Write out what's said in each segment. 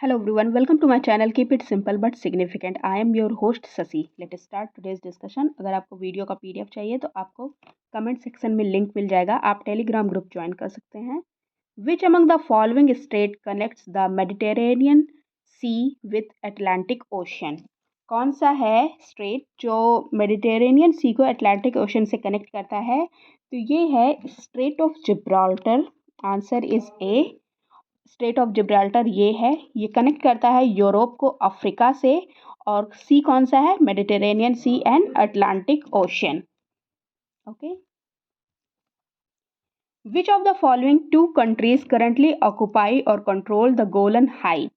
Hello everyone, welcome to my channel. Keep it simple but significant. I am your host Sasi. Let's start today's discussion. अगर आपको video का PDF चाहिए तो आपको comment section में link मिल जाएगा. आप टेलीग्राम ग्रुप ज्वाइन कर सकते हैं. Which among the following state connects the Mediterranean Sea with Atlantic Ocean? कौन सा है स्टेट जो मेडिटेरेनियन सी को अटलांटिक ओशन से कनेक्ट करता है? तो ये है straight of Gibraltar. Answer is A. Straight of Gibraltar ये कनेक्ट करता है यूरोप को अफ्रीका से. और सी कौन सा है? Mediterranean sea and Atlantic ocean. Okay. Which of the following two countries currently occupy और कंट्रोल द गोलन हाइट?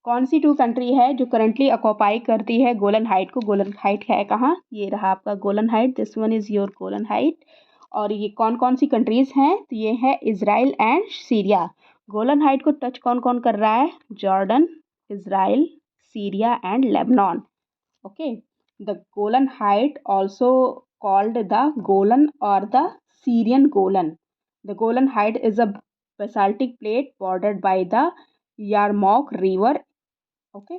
कौन सी टू कंट्री है जो करंटली ऑक्युपाई करती है गोलन हाइट को? गोलन हाइट है कहाँ? ये रहा आपका Golan height. This one is your Golan height. और ये कौन कौन सी कंट्रीज हैं? तो ये है Israel and Syria. Golan height को टच कौन कौन कर रहा है? Jordan, Israel, Syria and Lebanon. Okay. The Golan height also called the Golan और the Syrian Golan. The Golan Height is a basaltic plate bordered by the Yarmouk River. Okay.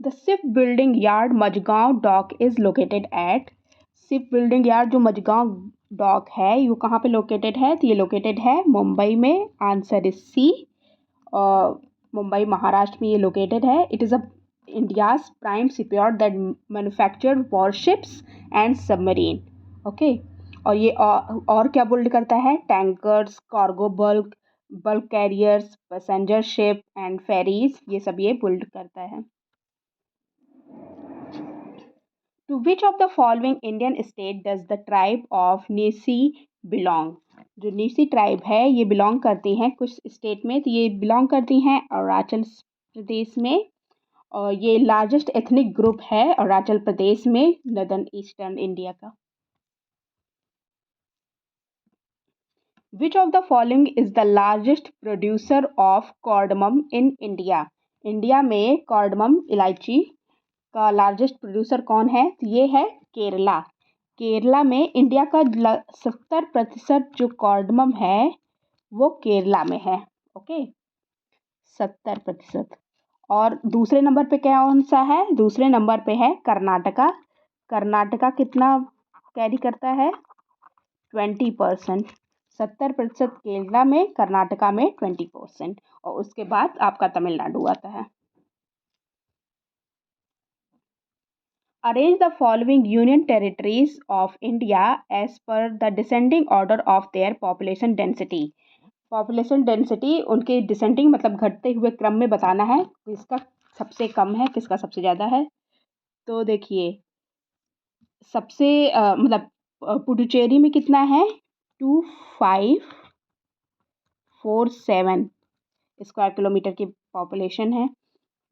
The shipbuilding yard Majgaon Dock is located at. Shipbuilding yard जो Mazagaon dock है ये कहाँ पे located है? तो ये located है मुंबई में. Answer is C. Mumbai Maharashtra में ये लोकेटेड है. It is a India's prime shipyard that manufacture warships and submarine. Okay. और ये और क्या बिल्ड करता है? Tankers, cargo bulk, bulk carriers, passenger ship and ferries, ये सब ये बिल्ड करता है. To which of the following Indian state does the tribe of Nisi belong? जो नीसी ट्राइब है ये बिलोंग करती हैं कुछ स्टेट में. तो ये बिलोंग करती हैं अरुणाचल प्रदेश में. और ये लार्जेस्ट एथनिक ग्रुप है अरुणाचल प्रदेश में, नॉर्दर्न ईस्टर्न इंडिया का. Which of the following is the largest producer of cardamom in India? India में कार्डमम इलायची का लार्जेस्ट प्रोड्यूसर कौन है? तो ये है केरला. केरला में इंडिया का 70% जो कार्डमम है वो केरला में है. ओके. 70%. और दूसरे नंबर पे कौन सा है? दूसरे नंबर पे है कर्नाटका. कर्नाटका कितना कैरी करता है? 20%. 70% केरला में, कर्नाटका में 20%. और उसके बाद आपका तमिलनाडु आता है. Arrange the following union territories of India as per the descending order of their population density. Population density उनके डिसेंडिंग मतलब घटते हुए क्रम में बताना है. किसका सबसे कम है, किसका सबसे ज़्यादा है. तो देखिए सबसे मतलब पुडुचेरी में कितना है? 2547 स्क्वायर किलोमीटर की पॉपुलेशन है.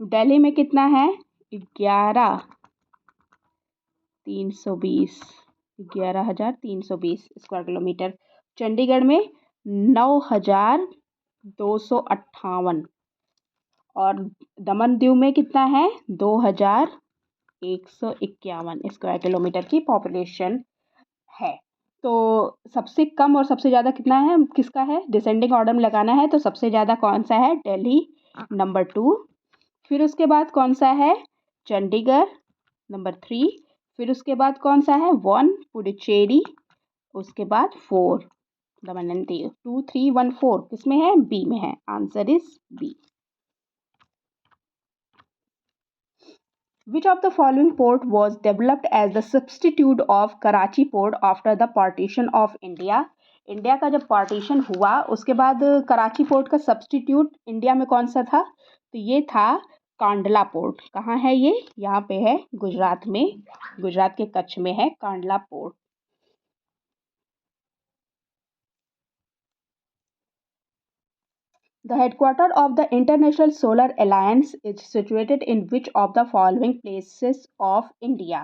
दिल्ली में कितना है? 11,320 स्क्वायर किलोमीटर. चंडीगढ़ में 9,258. और दमन दीव में कितना है? 2,151 स्क्वायर किलोमीटर की पॉपुलेशन है. तो सबसे कम और सबसे ज़्यादा कितना है, किसका है? डिसेंडिंग ऑर्डर में लगाना है. तो सबसे ज़्यादा कौन सा है? दिल्ली नंबर 2. फिर उसके बाद कौन सा है? चंडीगढ़ नंबर 3. फिर उसके बाद कौन सा है? 1 पुडुचेरी. उसके बाद 4 दमन एंड दीव. 2, 3, 1, 4 किसमें है? बी में है. Answer is B. Which of the following port was developed as the substitute of Karachi port after the partition of India? India का जब पार्टीशन हुआ उसके बाद कराची पोर्ट का सब्सटीट्यूट इंडिया में कौन सा था? तो ये था कांडला पोर्ट. कहाँ है ये? यहाँ पे है गुजरात में. गुजरात के कच्छ में है Kandla port. The headquarter of the International Solar Alliance is situated in which of the following places of India?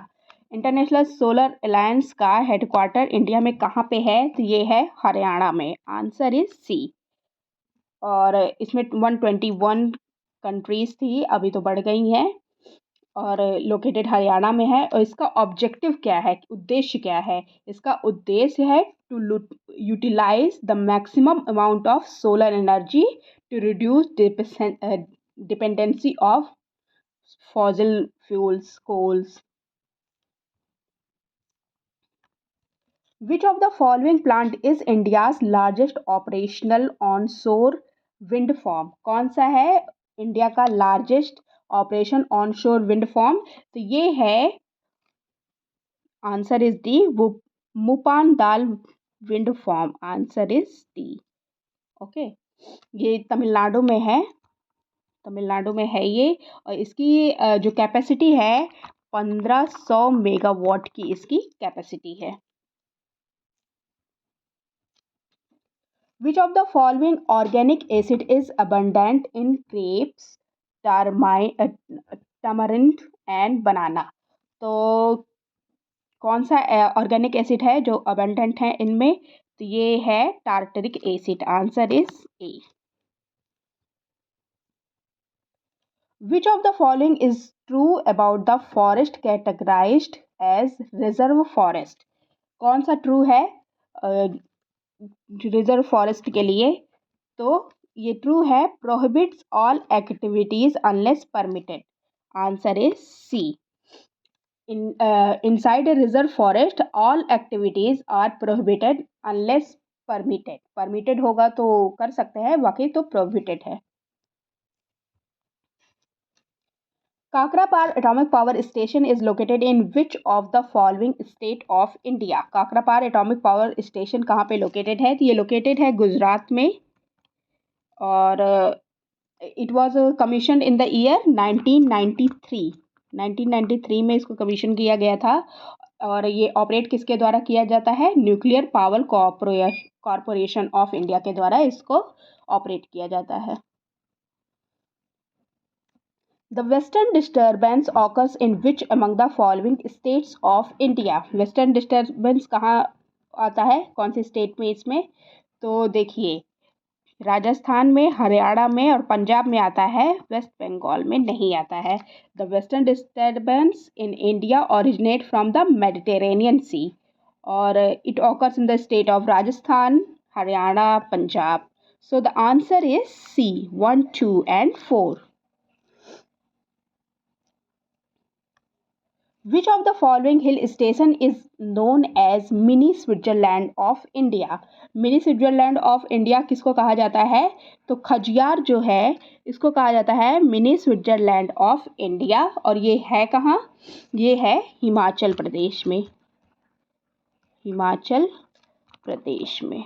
International Solar Alliance का हेडक्वार्टर इंडिया में कहाँ पे है? तो ये है हरियाणा में. Answer is C. और इसमें 121 कंट्रीज थी, अभी तो बढ़ गई हैं. और लोकेटेड हरियाणा में है। और इसका ऑब्जेक्टिव क्या है, उद्देश्य क्या है? इसका उद्देश्य है to utilise the maximum amount of solar energy to reduce dependency of fossil fuels, coals. Which of the following plant is India's largest operational onshore wind farm? कौन सा है इंडिया का largest operation onshore wind farm? तो ये है, answer is D, Muppandal wind farm. Answer is D. Okay, ये तमिलनाडु में है, तमिलनाडु में है ये। और इसकी जो कैपेसिटी है 1500 मेगावाट की इसकी कैपेसिटी है। Which of the following organic acid is abundant in grapes, tamarind and banana? तो कौन सा ऑर्गेनिक एसिड है जो अबंडेंट है इनमें? तो ये है tartaric acid. Answer is A. Which of the following is true about the forest categorized as reserve forest? कौन सा ट्रू है रिजर्व फॉरेस्ट के लिए? तो ये ट्रू है, prohibits all activities unless permitted. Answer is C. Inside a reserve forest all activities are prohibited unless permitted. Permitted होगा तो कर सकते हैं, बाकी तो प्रोहिबिटेड है। Kakrapar atomic power station is located in which of the following state of India? Kakrapar atomic power station कहाँ पे लोकेटेड है? तो ये लोकेटेड है गुजरात में। और it was commission in the year 1993। 1993 में इसको कमीशन किया गया था। और ये ऑपरेट किसके द्वारा किया जाता है? Nuclear power corporation of India के द्वारा इसको ऑपरेट किया जाता है। The western disturbance occurs in which among the following states of India? Western disturbance कहाँ आता है, कौन सी स्टेट में इसमें? तो देखिए, राजस्थान में, हरियाणा में और पंजाब में आता है, वेस्ट बंगाल में नहीं आता है। The western disturbance in India originate from the Mediterranean sea और it occurs in the state of Rajasthan, Haryana, Punjab. So the answer is C, 1, 2 and 4. Which of the following hill station is known as mini Switzerland of India? Mini Switzerland of India किसको कहा जाता है? तो खजियार जो है इसको कहा जाता है मिनी स्विट्जरलैंड ऑफ इंडिया। और ये है कहाँ? ये है हिमाचल प्रदेश में। हिमाचल प्रदेश में।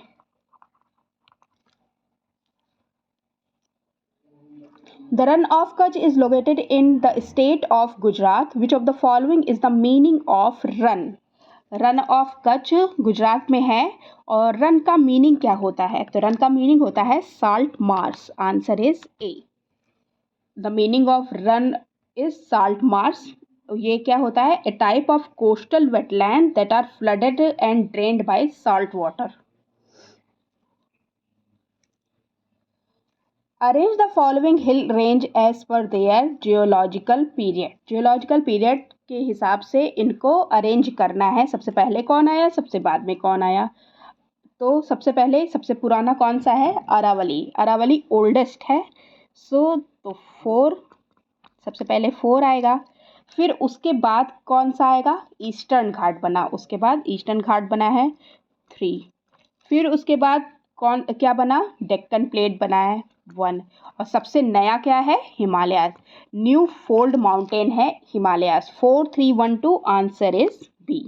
The Run of Kutch is located in the state of Gujarat. Which of the following is the meaning of run? Run of Kutch Gujarat में है। और रन का मीनिंग क्या होता है? तो रन का मीनिंग होता है salt marsh. Answer is A. The meaning of Rann is salt marsh. ये क्या होता है? A type of coastal wetland that are flooded and drained by salt water. Arrange the following hill range as per their geological period. Geological period के हिसाब से इनको arrange करना है। सबसे पहले कौन आया, सबसे बाद में कौन आया? तो सबसे पहले सबसे पुराना कौन सा है? अरावली। अरावली ओल्डेस्ट है। सो तो 4, सबसे पहले 4 आएगा। फिर उसके बाद कौन सा आएगा? ईस्टर्न घाट बना, उसके बाद ईस्टर्न घाट बना है 3। फिर उसके बाद कौन क्या बना? डेक्कन प्लेट बना है 1। और सबसे नया क्या है? हिमालयाज। न्यू फोल्ड माउंटेन है हिमालयाज। 4, 3, 1, 2। Answer is B.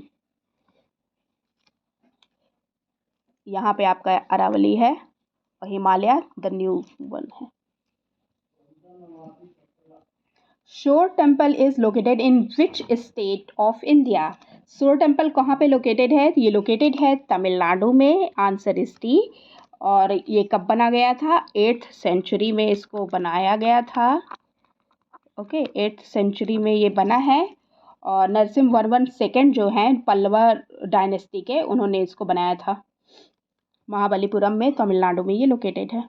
यहाँ पे आपका अरावली है और हिमालय द न्यू वन है। शोर temple is located in which state of India? शोर टेम्पल कहाँ पे लोकेटेड है? ये लोकेटेड है तमिलनाडु में। Answer is D. और ये कब बना गया था? 8th सेंचुरी में इसको बनाया गया था। ओके, 8th सेंचुरी में ये बना है। और नरसिम्हा वर्मन सेकंड जो हैं पल्लवा डायनेस्टी के, उन्होंने इसको बनाया था। महाबलीपुरम में, तमिलनाडु में ये लोकेटेड है।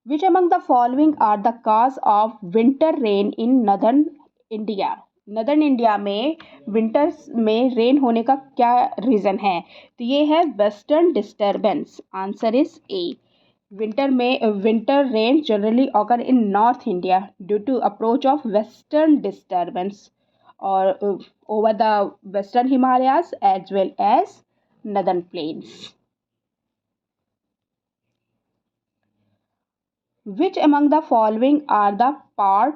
Which among the following are the cause of winter rain in northern India. Northern India में विंटर्स में रेन होने का क्या रीज़न है? तो ये है western disturbance. Answer is A. Winter rain generally occur in north India due to approach of western disturbance और over the western Himalayas as well as northern plains. Which among the following are the part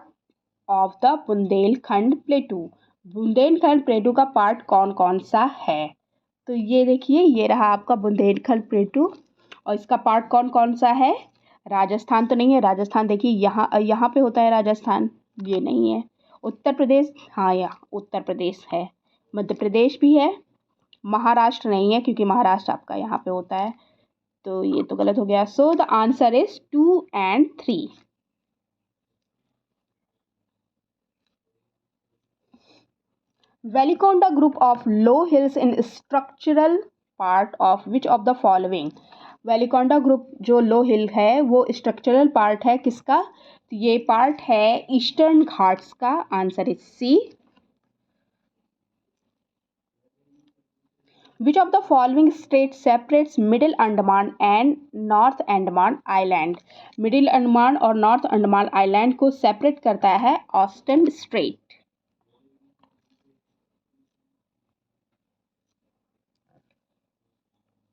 of the Bundelkhand प्लेटू? Bundelkhand प्लेटू का part कौन कौन सा है? तो ये देखिए, ये रहा आपका बुंदेलखंड प्लेटू और इसका पार्ट कौन कौन सा है? राजस्थान तो नहीं है, राजस्थान देखिए यहाँ पे होता है राजस्थान, ये नहीं है। उत्तर प्रदेश, हाँ यहाँ उत्तर प्रदेश है। मध्य प्रदेश भी है। महाराष्ट्र नहीं है क्योंकि महाराष्ट्र आपका यहाँ पे होता है, तो ये तो गलत हो गया। सो the answer is 2 and 3। Velikonda group of low hills in structural part of which of the following. Velikonda group जो लो हिल है वो स्ट्रक्चरल पार्ट है किसका? तो ये पार्ट है ईस्टर्न घाट्स का। Answer is C. Which of the following state separates Middle Andaman and North Andaman Island? Middle Andaman और नॉर्थ अंडमान आइलैंड को सेपरेट करता है ऑस्टेन straight.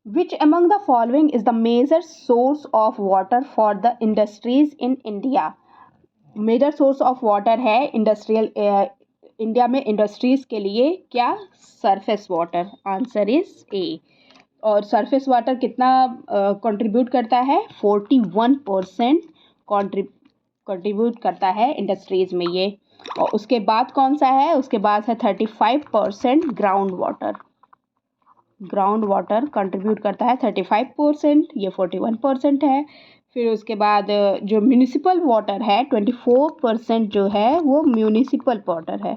Which among the following is the major source of water for the industries in India? Major source of water है industrial India में industries के लिए क्या? Surface water. Answer is A. और surface water कितना contribute करता है? 41% contribute करता है इंडस्ट्रीज में ये। और उसके बाद कौन सा है? उसके बाद है 35% ground water. Ground water contribute करता है 35%, ये 41% है। फिर उसके बाद जो म्यूनिसिपल वाटर है 24% जो है वो म्यूनिसिपल वाटर है।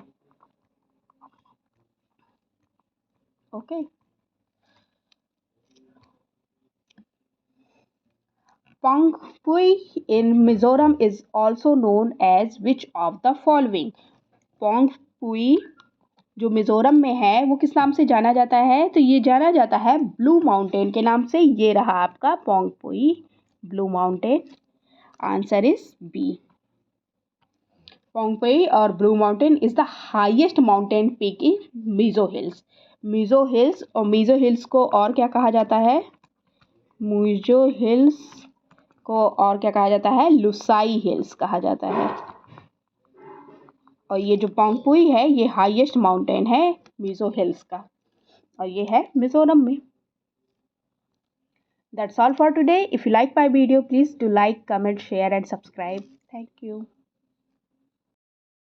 Okay. Phawngpui in Mizoram is also known as which of the following. Phawngpui जो मिजोरम में है वो किस नाम से जाना जाता है? तो ये जाना जाता है ब्लू माउंटेन के नाम से। ये रहा आपका Phawngpui blue mountain. Answer is B. Phawngpui और blue mountain is the highest mountain peak in Mizo hills. Mizo hills, और मिजो हिल्स को और क्या कहा जाता है? मिजो हिल्स को और क्या कहा जाता है? लुसाई हिल्स कहा जाता है। और ये जो पोंगपुई है ये हाईएस्ट माउंटेन है मिजो हिल्स का, और ये है मिजोरम में। That's all for today. If you like my video, please do like, comment, share and subscribe. Thank you.